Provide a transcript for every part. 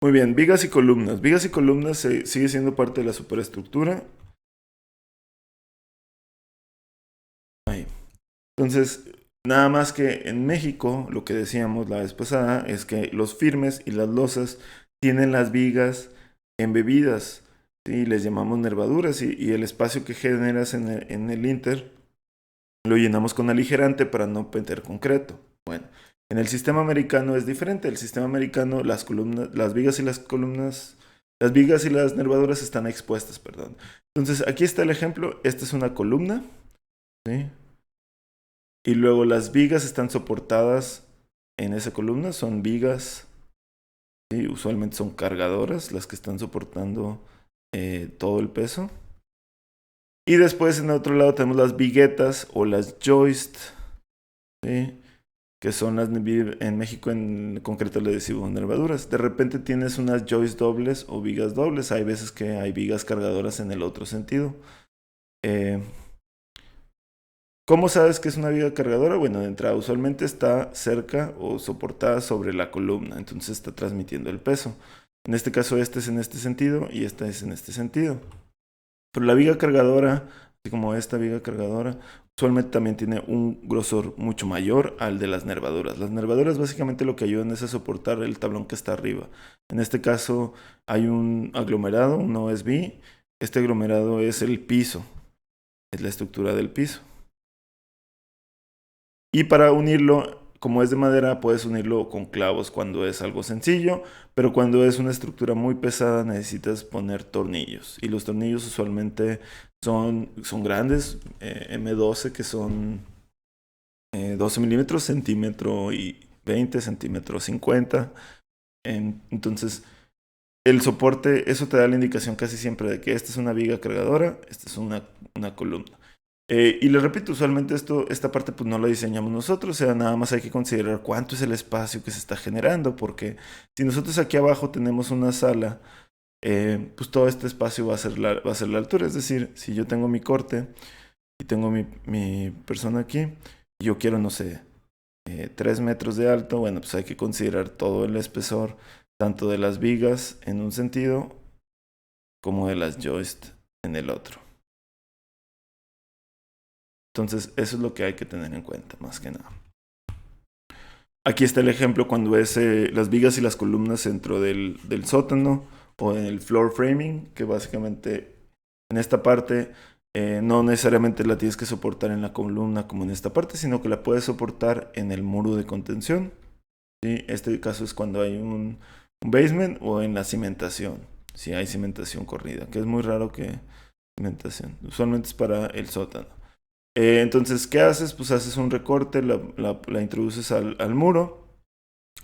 Muy bien, vigas y columnas. Vigas y columnas sigue siendo parte de la superestructura. Ahí. Entonces, nada más que en México, lo que decíamos la vez pasada, es que los firmes y las losas tienen las vigas embebidas, ¿sí? Les llamamos nervaduras y el espacio que generas en el inter lo llenamos con aligerante para no meter concreto. Bueno, en el sistema americano es diferente. El sistema americano, las columnas, las vigas y las columnas, las vigas y las nervaduras están expuestas, perdón. Entonces, aquí está el ejemplo. Esta es una columna, ¿sí? Y luego las vigas están soportadas en esa columna, son vigas, ¿sí? Usualmente son cargadoras las que están soportando todo el peso. Y después en el otro lado tenemos las viguetas o las joists, ¿sí? Que son en México en concreto le decimos nervaduras. De repente tienes unas joists dobles o vigas dobles. Hay veces que hay vigas cargadoras en el otro sentido. Eh, ¿Cómo sabes que es una viga cargadora? Bueno, de entrada usualmente está cerca o soportada sobre la columna, entonces está transmitiendo el peso. En este caso este es en este sentido y esta es en este sentido. Pero la viga cargadora, así como esta viga cargadora, usualmente también tiene un grosor mucho mayor al de las nervaduras. Las nervaduras básicamente lo que ayudan es a soportar el tablón que está arriba. En este caso hay un aglomerado, un OSB. Este aglomerado es el piso, es la estructura del piso. Y para unirlo, como es de madera, puedes unirlo con clavos cuando es algo sencillo, pero cuando es una estructura muy pesada necesitas poner tornillos. Y los tornillos usualmente son grandes, M12, que son 12 milímetros, centímetro y 20, centímetro 50. Entonces, el soporte, eso te da la indicación casi siempre de que esta es una viga cargadora, esta es una columna. Y les repito, usualmente esta parte pues no la diseñamos nosotros, o sea, nada más hay que considerar cuánto es el espacio que se está generando, porque si nosotros aquí abajo tenemos una sala, pues todo este espacio va a ser la altura, es decir, si yo tengo mi corte y tengo mi persona aquí, y yo quiero, no sé, 3 metros de alto, bueno, pues hay que considerar todo el espesor, tanto de las vigas en un sentido, como de las joists en el otro. Entonces, eso es lo que hay que tener en cuenta, más que nada. Aquí está el ejemplo cuando es las vigas y las columnas dentro del sótano o en el floor framing, que básicamente en esta parte no necesariamente la tienes que soportar en la columna como en esta parte, sino que la puedes soportar en el muro de contención. ¿Sí? Este caso es cuando hay un basement o en la cimentación, si hay cimentación corrida, que es muy raro que cimentación. Usualmente es para el sótano. Entonces, ¿qué haces? Pues haces un recorte, la introduces al muro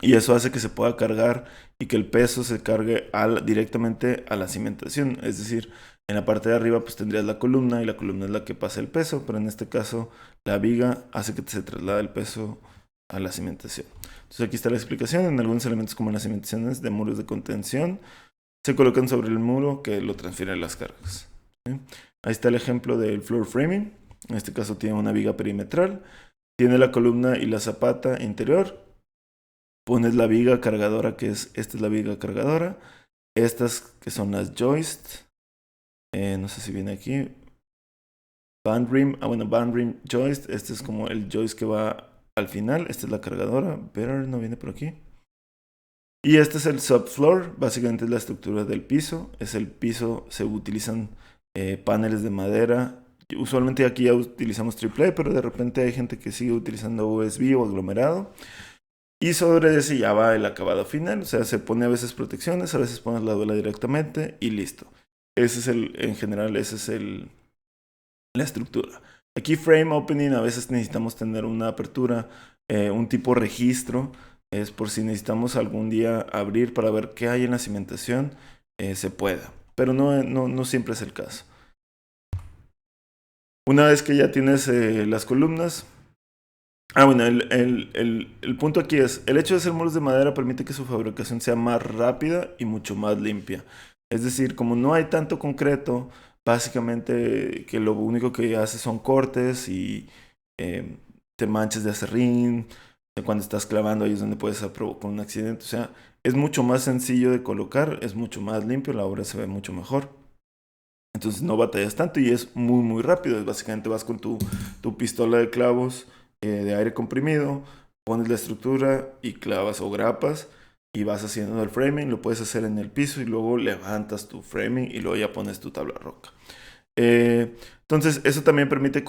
y eso hace que se pueda cargar y que el peso se cargue directamente a la cimentación. Es decir, en la parte de arriba pues tendrías la columna y la columna es la que pasa el peso, pero en este caso la viga hace que se traslade el peso a la cimentación. Entonces aquí está la explicación. En algunos elementos como en las cimentaciones de muros de contención se colocan sobre el muro que lo transfieren las cargas. ¿Sí? Ahí está el ejemplo del floor framing. En este caso tiene una viga perimetral, tiene la columna y la zapata interior. Pones la viga cargadora, esta es la viga cargadora. Estas que son las joists. No sé si viene aquí. Band rim, bueno, band rim joist. Este es como el joist que va al final. Esta es la cargadora. Better no viene por aquí. Y este es el subfloor. Básicamente es la estructura del piso. Es el piso, se utilizan paneles de madera. Usualmente aquí ya utilizamos triple, pero de repente hay gente que sigue utilizando USB o aglomerado. Y sobre ese ya va el acabado final. O sea, se pone a veces protecciones, a veces pones la duela directamente y listo. En general, esa es la estructura. Aquí frame opening, a veces necesitamos tener una apertura, un tipo registro. Es por si necesitamos algún día abrir para ver qué hay en la cimentación, se pueda. Pero no siempre es el caso. Una vez que ya tienes las columnas. Bueno, el punto aquí es, el hecho de hacer muros de madera permite que su fabricación sea más rápida y mucho más limpia. Es decir, como no hay tanto concreto, básicamente que lo único que hace son cortes y eh, te manchas de acerrín, cuando estás clavando ahí es donde puedes provocar un accidente. O sea, es mucho más sencillo de colocar, es mucho más limpio, la obra se ve mucho mejor. Entonces no batallas tanto y es muy muy rápido. Básicamente vas con tu pistola de clavos de aire comprimido, pones la estructura y clavas o grapas y vas haciendo el framing. Lo puedes hacer en el piso y luego levantas tu framing y luego ya pones tu tabla roca. Entonces eso también permite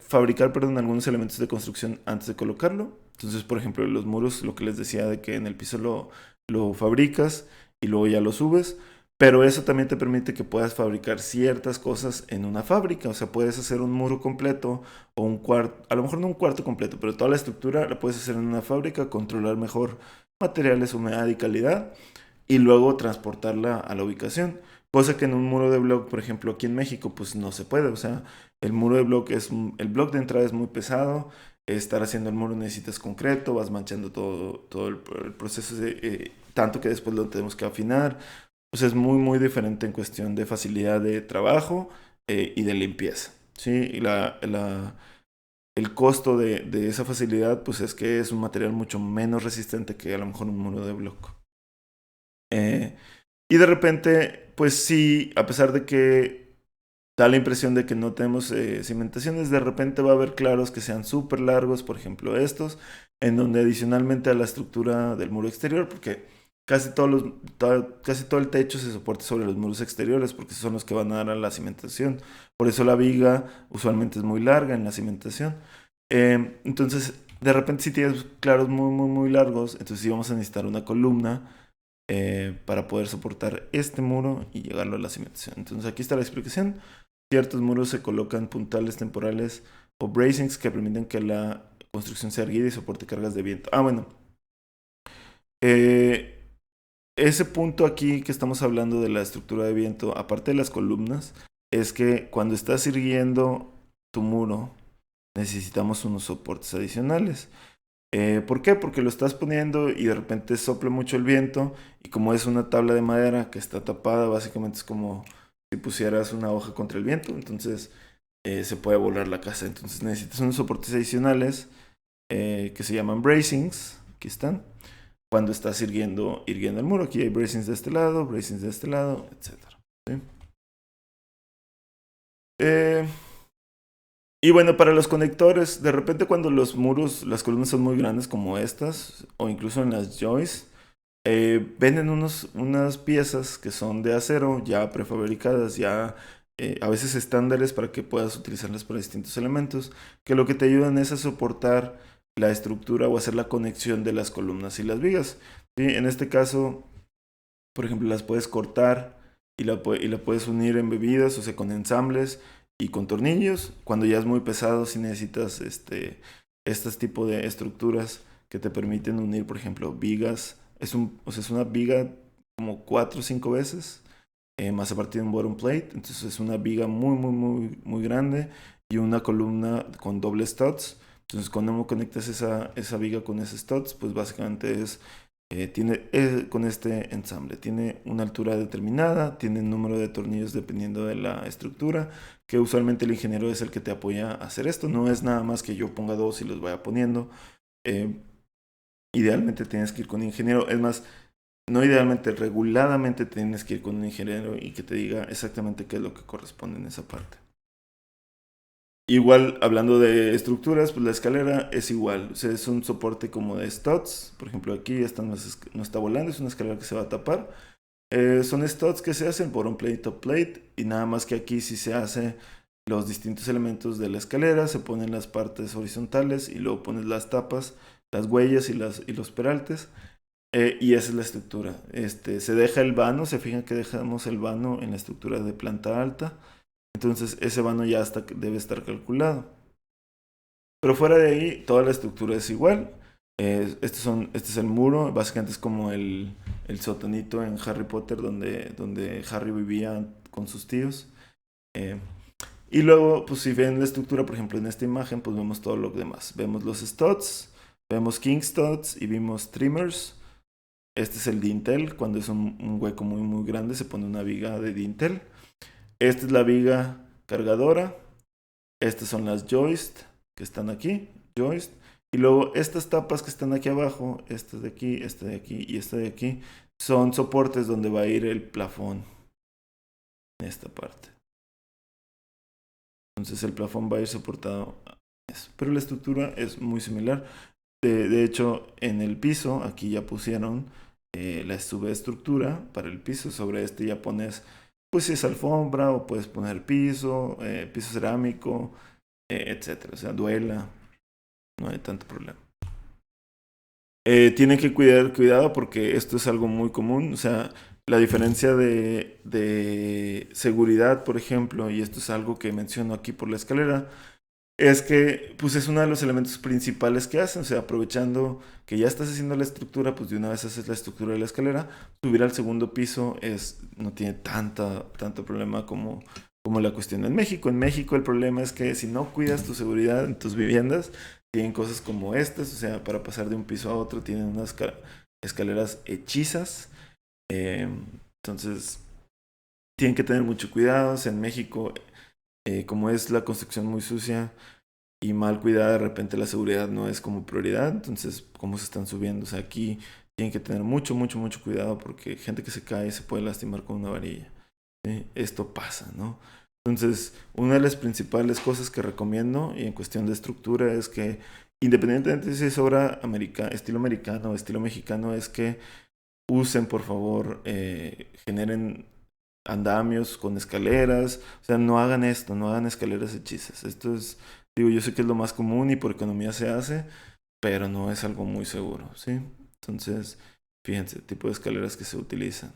fabricar algunos elementos de construcción antes de colocarlo. Entonces, por ejemplo, los muros, lo que les decía de que en el piso lo fabricas y luego ya lo subes. Pero eso también te permite que puedas fabricar ciertas cosas en una fábrica. O sea, puedes hacer un muro completo o un cuarto, a lo mejor no un cuarto completo, pero toda la estructura la puedes hacer en una fábrica, controlar mejor materiales, humedad y calidad y luego transportarla a la ubicación. Cosa que en un muro de block, por ejemplo, aquí en México, pues no se puede. O sea, el muro de block el block de entrada es muy pesado. Estar haciendo el muro necesitas concreto, vas manchando todo el proceso, tanto que después lo tenemos que afinar. O sea, es muy, muy diferente en cuestión de facilidad de trabajo y de limpieza. ¿Sí? Y el costo de esa facilidad, pues es que es un material mucho menos resistente que a lo mejor un muro de block. Y de repente, pues sí, a pesar de que da la impresión de que no tenemos cimentaciones, de repente va a haber claros que sean súper largos, por ejemplo estos, en donde adicionalmente a la estructura del muro exterior, porque casi todo el techo se soporta sobre los muros exteriores, porque son los que van a dar a la cimentación. Por eso la viga usualmente es muy larga en la cimentación. Entonces, de repente si tienes claros muy, muy, muy largos, entonces sí vamos a necesitar una columna para poder soportar este muro y llegarlo a la cimentación. Entonces aquí está la explicación. Ciertos muros se colocan puntales temporales o bracings que permiten que la construcción sea erguida y soporte cargas de viento. Bueno. Ese punto aquí que estamos hablando de la estructura de viento, aparte de las columnas, es que cuando estás irguiendo tu muro, necesitamos unos soportes adicionales. ¿Por qué? Porque lo estás poniendo y de repente sopla mucho el viento y como es una tabla de madera que está tapada, básicamente es como si pusieras una hoja contra el viento, entonces se puede volar la casa. Entonces necesitas unos soportes adicionales que se llaman bracings, aquí están, cuando estás irguiendo el muro. Aquí hay bracings de este lado, etc. ¿Sí? Y bueno, para los conectores, de repente cuando los muros, las columnas son muy grandes como estas, o incluso en las joists, venden unas piezas que son de acero ya prefabricadas, ya a veces estándares para que puedas utilizarlas para distintos elementos, que lo que te ayudan es a soportar la estructura o hacer la conexión de las columnas y las vigas. ¿Sí? En este caso, por ejemplo, las puedes cortar y la puedes unir en bebidas, o sea, con ensambles y con tornillos. Cuando ya es muy pesado, si necesitas estos tipo de estructuras que te permiten unir, por ejemplo, vigas. O sea, es una viga como 4 o 5 veces, más aparte de un bottom plate. Entonces es una viga muy, muy, muy, muy grande y una columna con doble studs. Entonces cuando conectas esa viga con ese studs, pues básicamente tiene con este ensamble, tiene una altura determinada, tiene un número de tornillos dependiendo de la estructura, que usualmente el ingeniero es el que te apoya a hacer esto, no es nada más que yo ponga dos y los vaya poniendo. Idealmente tienes que ir con un ingeniero, es más, no idealmente, reguladamente tienes que ir con un ingeniero y que te diga exactamente qué es lo que corresponde en esa parte. Igual, hablando de estructuras, pues la escalera es igual. O sea, es un soporte como de studs. Por ejemplo, aquí esta no está volando, es una escalera que se va a tapar. Son studs que se hacen por un plate top plate. Y nada más que aquí sí se hace los distintos elementos de la escalera. Se ponen las partes horizontales y luego pones las tapas, las huellas y los peraltes. Y esa es la estructura. Se deja el vano, se fijan que dejamos el vano en la estructura de planta alta. Entonces ese vano ya debe estar calculado. Pero fuera de ahí, toda la estructura es igual. Este es el muro, básicamente es como el sotonito en Harry Potter donde Harry vivía con sus tíos. Eh, y luego, pues si ven la estructura, por ejemplo, en esta imagen, pues vemos todo lo demás. Vemos los studs, vemos king studs y vimos trimmers. Este es el dintel, cuando es un hueco muy muy grande se pone una viga de dintel. Esta es la viga cargadora. Estas son las joists que están aquí, joist. Y luego estas tapas que están aquí abajo, esta de aquí, esta de aquí y esta de aquí, son soportes donde va a ir el plafón en esta parte. Entonces el plafón va a ir soportado a eso. Pero la estructura es muy similar. De hecho, en el piso, aquí ya pusieron la subestructura para el piso. Sobre este ya pones, pues si es alfombra o puedes poner piso, piso cerámico, etcétera. O sea, duela, no hay tanto problema. Tienen que cuidado porque esto es algo muy común. O sea, la diferencia de seguridad, por ejemplo, y esto es algo que menciono aquí por la escalera, es que pues es uno de los elementos principales que hacen. O sea, aprovechando que ya estás haciendo la estructura, pues de una vez haces la estructura de la escalera. Subir al segundo piso no tiene tanto problema como la cuestión en México. En México el problema es que si no cuidas tu seguridad en tus viviendas, tienen cosas como estas. O sea, para pasar de un piso a otro tienen unas escaleras hechizas. Eh, entonces, tienen que tener mucho cuidado. O sea, en México, como es la construcción muy sucia y mal cuidada, de repente la seguridad no es como prioridad. Entonces, ¿cómo se están subiendo? O sea, aquí tienen que tener mucho cuidado porque gente que se cae se puede lastimar con una varilla. ¿Sí? Esto pasa, ¿no? Entonces, una de las principales cosas que recomiendo y en cuestión de estructura es que, independientemente si es obra estilo americano o estilo mexicano, es que usen, por favor, generen andamios con escaleras. O sea, no hagan esto, no hagan escaleras hechizas. Esto es, digo, yo sé que es lo más común y por economía se hace, pero no es algo muy seguro, ¿sí? Entonces, fíjense, tipo de escaleras que se utilizan.